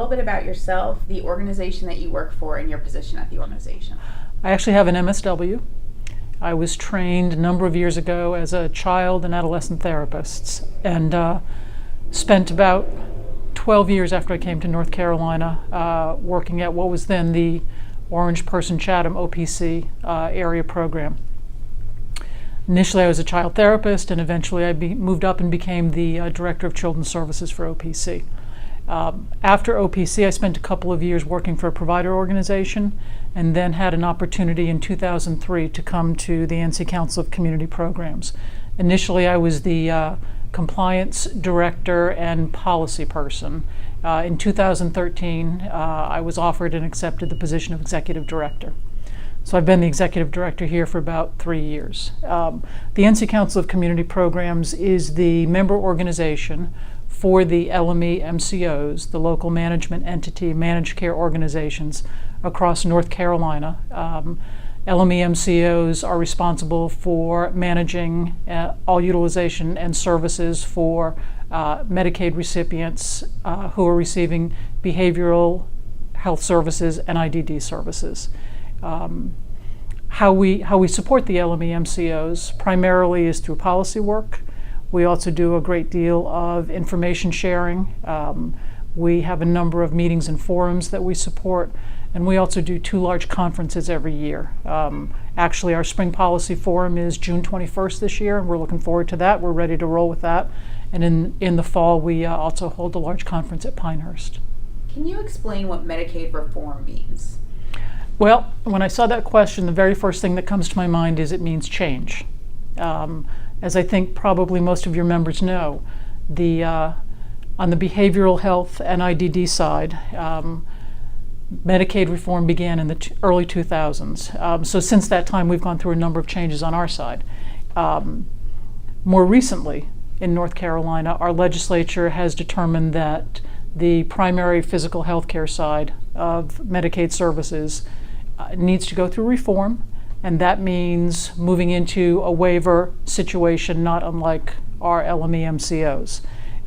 little bit about yourself, the organization that you work for, and your position at the organization. I actually have an MSW. I was trained a number of years ago as a child and adolescent therapist, and spent about 12 years after I came to North Carolina working at what was then the Orange Person Chatham OPC area program. Initially I was a child therapist, and eventually I moved up and became the Director of Children's Services for OPC. After OPC, I spent a couple of years working for a provider organization, and then had an opportunity in 2003 to come to the NC Council of Community Programs. Initially I was the compliance director and policy person. In 2013, I was offered and accepted the position of executive director. So I've been the executive director here for about 3 years. The NC Council of Community Programs is the member organization for the LMEMCOs, the local management entity managed care organizations across North Carolina. LMEMCOs are responsible for managing all utilization and services for Medicaid recipients who are receiving behavioral health services and IDD services. How we support the LMEMCOs primarily is through policy work. We also do a great deal of information sharing. We have a number of meetings and forums that we support, and we also do 2 large conferences every year. Actually, our Spring Policy Forum is June 21st this year, and we're looking forward to that. We're ready to roll with that. And in the fall, we also hold a large conference at Pinehurst. Can you explain what Medicaid reform means? Well, when I saw that question, the very first thing that comes to my mind is it means change. As I think probably most of your members know, on the behavioral health and IDD side, Medicaid reform began in the early 2000s. So since that time, we've gone through a number of changes on our side. More recently, in North Carolina, our legislature has determined that the primary physical health care side of Medicaid services needs to go through reform, and that means moving into a waiver situation not unlike our LMEMCOs.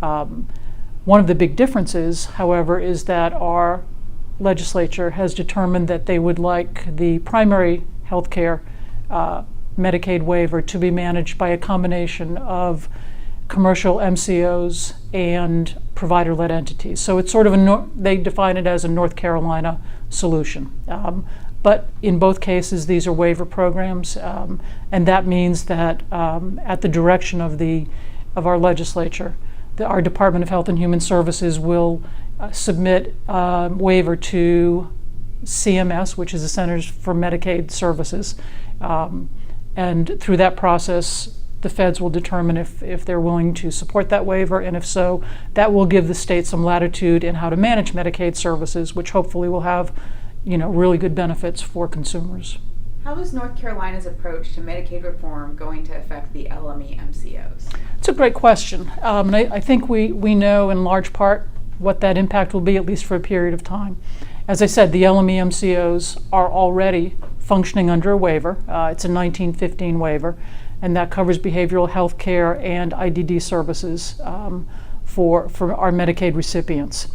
One of the big differences, however, is that our legislature has determined that they would like the primary health care Medicaid waiver to be managed by a combination of commercial MCOs and provider-led entities. So it's sort of they define it as a North Carolina solution. But in both cases, these are waiver programs, and that means that at the direction of our legislature, our Department of Health and Human Services will submit a waiver to CMS, which is the Centers for Medicaid Services, and through that process, the feds will determine if they're willing to support that waiver, and if so, that will give the state some latitude in how to manage Medicaid services, which hopefully will have, really good benefits for consumers. How is North Carolina's approach to Medicaid reform going to affect the LMEMCOs? It's a great question. And I think we know in large part what that impact will be, at least for a period of time. As I said, the LMEMCOs are already functioning under a waiver. It's a 1915 waiver, and that covers behavioral health care and IDD services for our Medicaid recipients.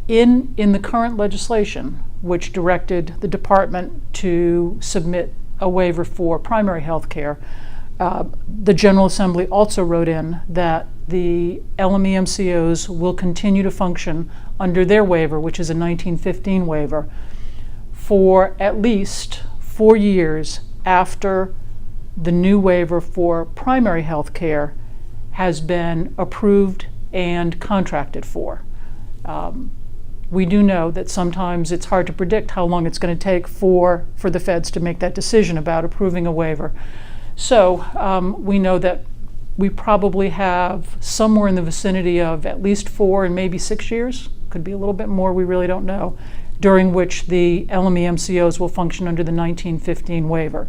In the current legislation, which directed the department to submit a waiver for primary health care, the General Assembly also wrote in that the LMEMCOs will continue to function under their waiver, which is a 1915 waiver, for at least 4 years after the new waiver for primary health care has been approved and contracted for. We do know that sometimes it's hard to predict how long it's going to take for the feds to make that decision about approving a waiver. So we know that we probably have somewhere in the vicinity of at least 4 and maybe 6 years, could be a little bit more, we really don't know, during which the LMEMCOs will function under the 1915 waiver.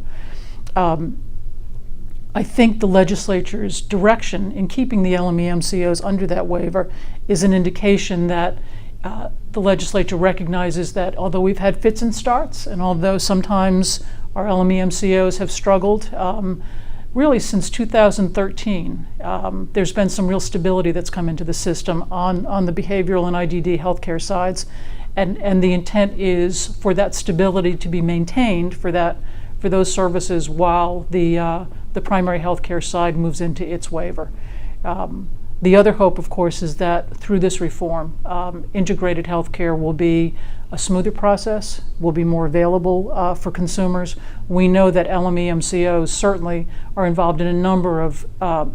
I think the legislature's direction in keeping the LMEMCOs under that waiver is an indication that the legislature recognizes that although we've had fits and starts, and although sometimes our LMEMCOs have struggled, really since 2013, there's been some real stability that's come into the system on the behavioral and IDD healthcare sides, and the intent is for that stability to be maintained for those services while the primary healthcare side moves into its waiver. The other hope, of course, is that through this reform, integrated healthcare will be a smoother process, will be more available for consumers. We know that LMEMCOs certainly are involved in a number of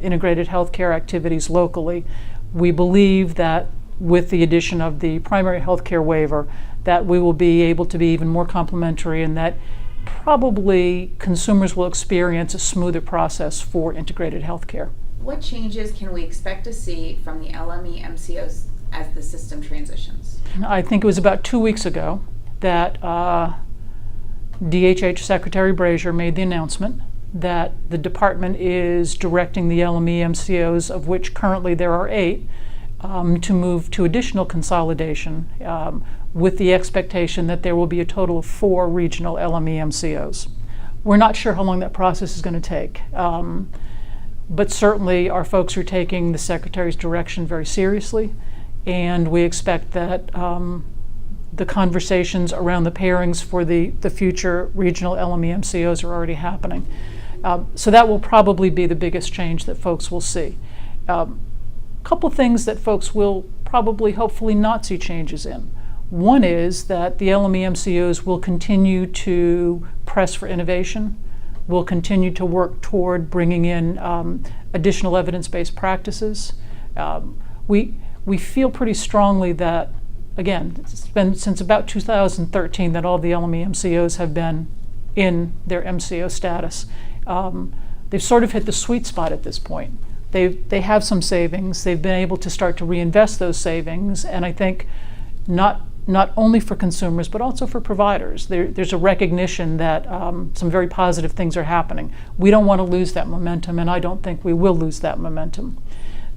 integrated healthcare activities locally. We believe that with the addition of the primary healthcare waiver, that we will be able to be even more complementary, and that probably consumers will experience a smoother process for integrated healthcare. What changes can we expect to see from the LMEMCOs as the system transitions? I think it was about 2 weeks ago that DHH Secretary Brazier made the announcement that the department is directing the LMEMCOs, of which currently there are 8, to move to additional consolidation with the expectation that there will be a total of 4 regional LMEMCOs. We're not sure how long that process is going to take. But certainly our folks are taking the Secretary's direction very seriously, and we expect that the conversations around the pairings for the future regional LMEMCOs are already happening. So that will probably be the biggest change that folks will see. A couple things that folks will probably, hopefully, not see changes in. One is that the LMEMCOs will continue to press for innovation. We'll continue to work toward bringing in additional evidence-based practices. We feel pretty strongly that, again, it's been since about 2013 that all the LMEMCOs have been in their MCO status. They've sort of hit the sweet spot at this point. They have some savings. They've been able to start to reinvest those savings, and I think not only for consumers, but also for providers. There's a recognition that some very positive things are happening. We don't want to lose that momentum, and I don't think we will lose that momentum.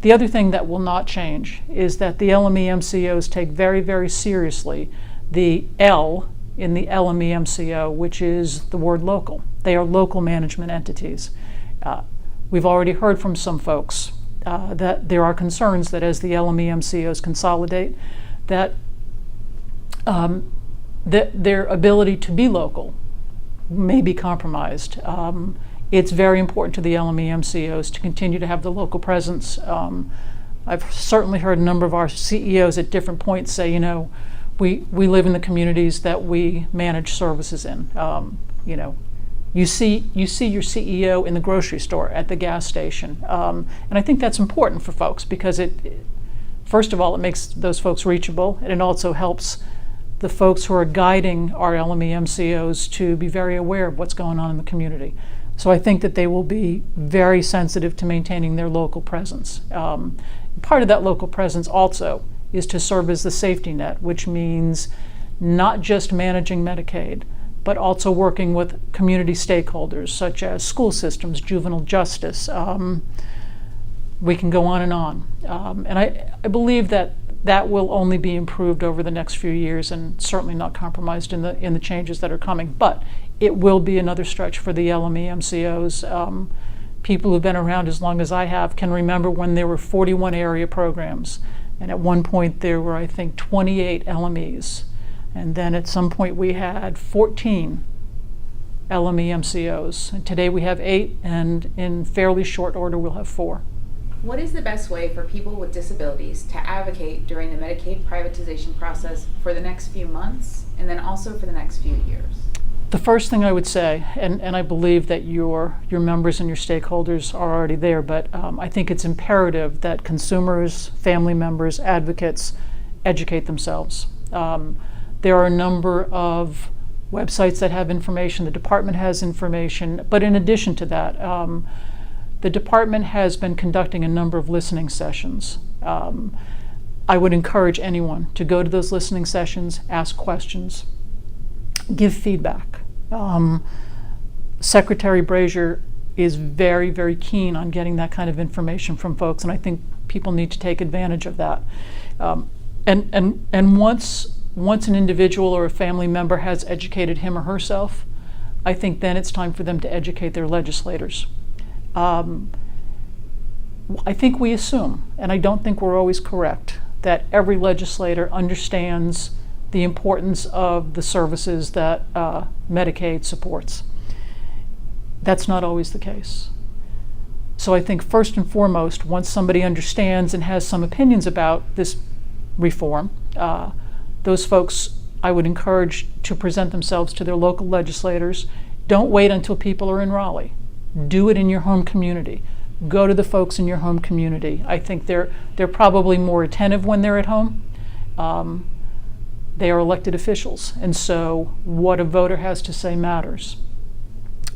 The other thing that will not change is that the LMEMCOs take very, very seriously the L in the LMEMCO, which is the word local. They are local management entities. We've already heard from some folks that there are concerns that as the LMEMCOs consolidate, that their ability to be local may be compromised. It's very important to the LMEMCOs to continue to have the local presence. I've certainly heard a number of our CEOs at different points say, we live in the communities that we manage services in. You see your CEO in the grocery store, at the gas station. And I think that's important for folks because first of all, it makes those folks reachable, and it also helps the folks who are guiding our LMEMCOs to be very aware of what's going on in the community. So I think that they will be very sensitive to maintaining their local presence. Part of that local presence also is to serve as the safety net, which means not just managing Medicaid, but also working with community stakeholders such as school systems, juvenile justice. We can go on. And I believe that will only be improved over the next few years and certainly not compromised in the changes that are coming. But it will be another stretch for the LMEMCOs. People who've been around as long as I have can remember when there were 41 area programs, and at one point there were, I think, 28 LMEs. And then at some point we had 14 LMEMCOs. And today we have 8, and in fairly short order we'll have 4. What is the best way for people with disabilities to advocate during the Medicaid privatization process for the next few months and then also for the next few years? The first thing I would say, and I believe that your members and your stakeholders are already there, but I think it's imperative that consumers, family members, advocates educate themselves. There are a number of websites that have information, the department has information, but in addition to that, the department has been conducting a number of listening sessions. I would encourage anyone to go to those listening sessions, ask questions, give feedback. Secretary Brazier is very, very keen on getting that kind of information from folks, and I think people need to take advantage of that. And once an individual or a family member has educated him or herself, I think then it's time for them to educate their legislators. I think we assume, and I don't think we're always correct, that every legislator understands the importance of the services that Medicaid supports. That's not always the case. So I think first and foremost, once somebody understands and has some opinions about this reform, those folks I would encourage to present themselves to their local legislators. Don't wait until people are in Raleigh. Do it in your home community. Go to the folks in your home community. I think they're probably more attentive when they're at home. They are elected officials, and so what a voter has to say matters.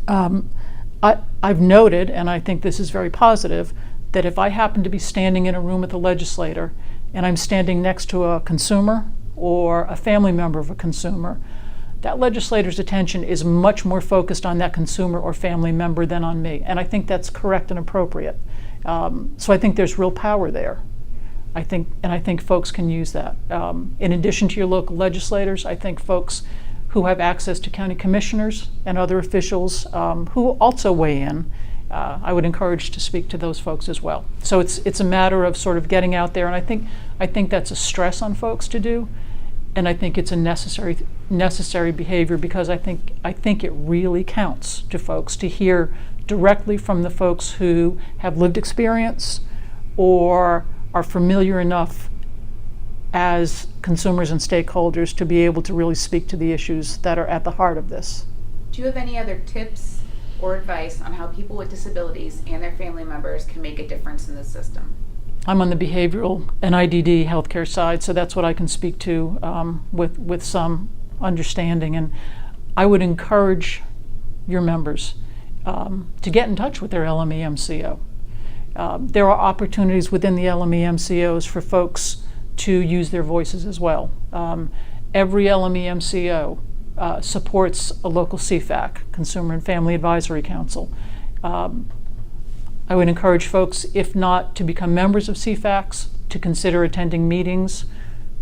I've noted, and I think this is very positive, that if I happen to be standing in a room with a legislator and I'm standing next to a consumer or a family member of a consumer, that legislator's attention is much more focused on that consumer or family member than on me. And I think that's correct and appropriate. So I think there's real power there. I think folks can use that. In addition to your local legislators, I think folks who have access to county commissioners and other officials who also weigh in, I would encourage to speak to those folks as well. So it's a matter of sort of getting out there, and I think that's a stress on folks to do, and I think it's a necessary behavior, because I think it really counts to folks to hear directly from the folks who have lived experience or are familiar enough as consumers and stakeholders to be able to really speak to the issues that are at the heart of this. Do you have any other tips or advice on how people with disabilities and their family members can make a difference in the system? I'm on the behavioral and IDD healthcare side, so that's what I can speak to with some understanding. And I would encourage your members to get in touch with their LMEMCO. There are opportunities within the LMEMCOs for folks to use their voices as well. Every LMEMCO supports a local CFAC, Consumer and Family Advisory Council. I would encourage folks, if not to become members of CFACs, to consider attending meetings,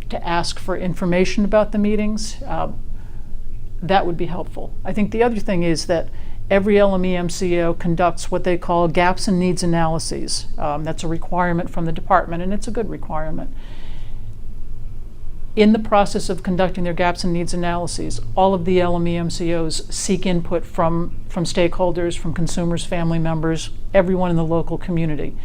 to ask for information about the meetings. That would be helpful. I think the other thing is that every LMEMCO conducts what they call gaps and needs analyses. That's a requirement from the department, and it's a good requirement. In the process of conducting their gaps and needs analyses, all of the LMEMCOs seek input from stakeholders, from consumers, family members, everyone in the local community.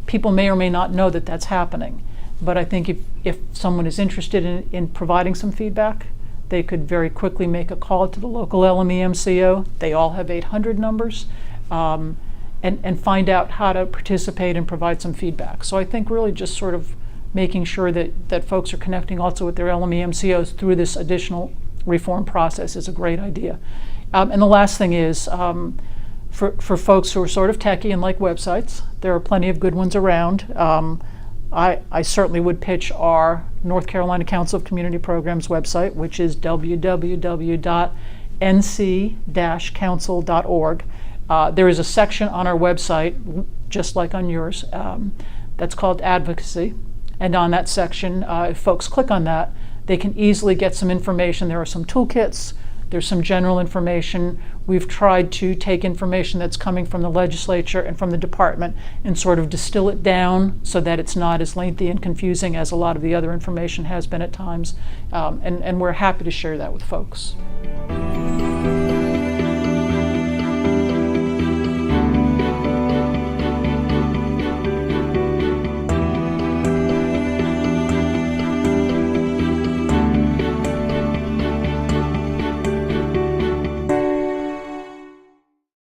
People may or may not know that that's happening, but I think if someone is interested in providing some feedback, they could very quickly make a call to the local LMEMCO. They all have 800 numbers, and find out how to participate and provide some feedback. So I think really just sort of making sure that folks are connecting also with their LMEMCOs through this additional reform process is a great idea. And the last thing is, for folks who are sort of techie and like websites, there are plenty of good ones around. I certainly would pitch our North Carolina Council of Community Programs website, which is www.nc-council.org. There is a section on our website, just like on yours, that's called Advocacy. And on that section, if folks click on that, they can easily get some information. There are some toolkits, there's some general information. We've tried to take information that's coming from the legislature and from the department and sort of distill it down so that it's not as lengthy and confusing as a lot of the other information has been at times. And we're happy to share that with folks.